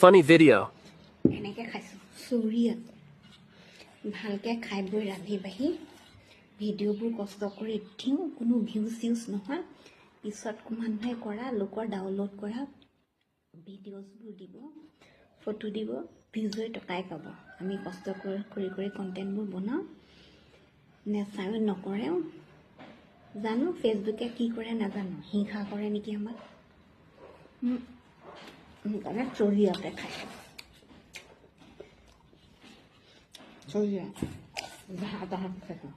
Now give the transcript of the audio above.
Funny video. এনেকৈ খাইছোঁ চৰিয়াত ভালকৈ খাই বৈ ৰান্ধি বাঢ়ি ভিডিঅ'বোৰ কষ্ট কৰি দিওঁ কোনো ভিউজ নহয় পিছত মানুহে কৰা লোকৰ ডাউনলোড কৰা ভিডিঅ'জবোৰ দিব ফটো দিব ভিউজ হৈ টকাই পাব আমি কষ্ট কৰি কণ্টেণ্টবোৰ বনাওঁ নেচায়ো নকৰেও জানো ফেচবুকে কি কৰে নাজানো হিংসা কৰে নেকি আমাক সেইকাৰণে চৰিয়াতে খাইছোঁ চৰিয়া জাহা তাহা খাইছোঁ